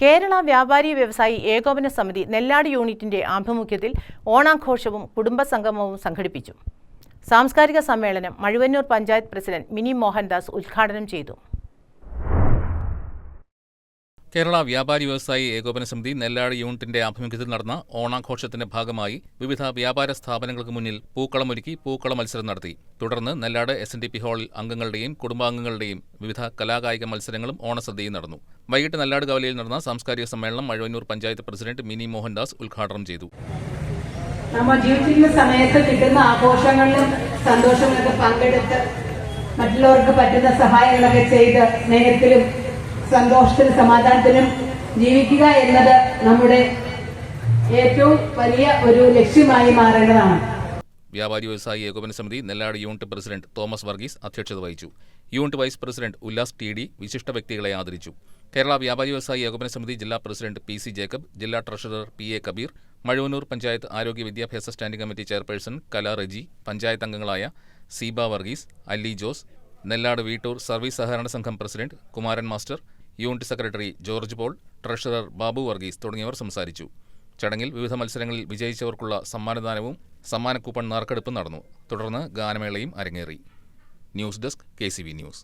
കേരള വ്യാപാരി വ്യവസായി ഏകോപന സമിതി നെല്ലാട് യൂണിറ്റിന്റെ ആഭിമുഖ്യത്തിൽ ഓണാഘോഷവും കുടുംബസംഗമവും സംഘടിപ്പിച്ചു. സാംസ്കാരിക സമ്മേളനം മഴുവന്നൂർ പഞ്ചായത്ത് പ്രസിഡന്റ് മിനി മോഹൻദാസ് ഉദ്ഘാടനം ചെയ്തു. കേരള വ്യാപാരി വ്യവസായി ഏകോപന സമിതി നെല്ലാട് യൂണിറ്റിന്റെ ആഭിമുഖ്യത്തിൽ നടന്ന ഓണാഘോഷത്തിന്റെ ഭാഗമായി വിവിധ വ്യാപാര സ്ഥാപനങ്ങൾക്ക് മുന്നിൽ പൂക്കളമൊരുക്കി പൂക്കള മത്സരം നടത്തി. തുടർന്ന് നെല്ലാട് SNDP ഹാളിൽ അംഗങ്ങളുടെയും കുടുംബാംഗങ്ങളുടെയും വിവിധ കലാകായിക മത്സരങ്ങളും ഓണസദ്യയും നടന്നു. വൈകിട്ട് നെല്ലാട് കവലയിൽ നടന്ന സാംസ്കാരിക സമ്മേളനം മഴുവന്നൂർ പഞ്ചായത്ത് പ്രസിഡന്റ് മിനി മോഹൻദാസ് ഉദ്ഘാടനം ചെയ്തു. നമ്മൾ ജീവിക്കുന്ന സമയത്ത് കിട്ടുന്ന ആഘോഷങ്ങളിലും സന്തോഷങ്ങളൊക്കെ പങ്കെടുത്ത് മറ്റുള്ളവർക്ക് പറ്റുന്ന സഹായങ്ങളൊക്കെ ചെയ്ത് സ്നേഹത്തിലും സന്തോഷത്തിനും സമാധാനത്തിനും ജീവിക്കുക എന്നത് നമ്മുടെ ഏറ്റവും വലിയ ഒരു ലക്ഷ്യമായി മാറേണ്ടതാണ്. വ്യാപാരി വ്യവസായി ഏകോപന സമിതി നെല്ലാട് യൂണിറ്റ് പ്രസിഡന്റ് തോമസ് വർഗീസ് അധ്യക്ഷത വഹിച്ചു. Unit vice president Ullas TD വിശിഷ്ട വ്യക്തികളെ ആദരിച്ചു. കേരള വ്യാപാരി വ്യവസായി ഏകോപന സമിതി ജില്ലാ പ്രസിഡന്റ് PC ജേക്കബ്, ജില്ലാ ട്രഷറർ PA കബീർ, മഴുവന്നൂർ പഞ്ചായത്ത് ആരോഗ്യ വിദ്യാഭ്യാസ സ്റ്റാൻഡിംഗ് കമ്മിറ്റി ചെയർപേഴ്സൺ കല റെജി, പഞ്ചായത്ത് അംഗങ്ങളായ സീബ വർഗീസ്, അല്ലി ജോസ്, നെല്ലാട് വീട്ടൂർ സർവീസ് സഹകരണ സംഘം president Kumaran master, unit secretary George Paul, treasurer Babu Varghese തുടങ്ങിയവർ സംസാരിച്ചു. ചടങ്ങിൽ വിവിധ മത്സരങ്ങളിൽ വിജയിച്ചവർക്കുള്ള സമ്മാനദാനവും സമ്മാന കൂപ്പൺ നറുക്കെടുപ്പും നടന്നു. തുടർന്ന് ഗാനമേളയും അരങ്ങേറി. News desk KCV news.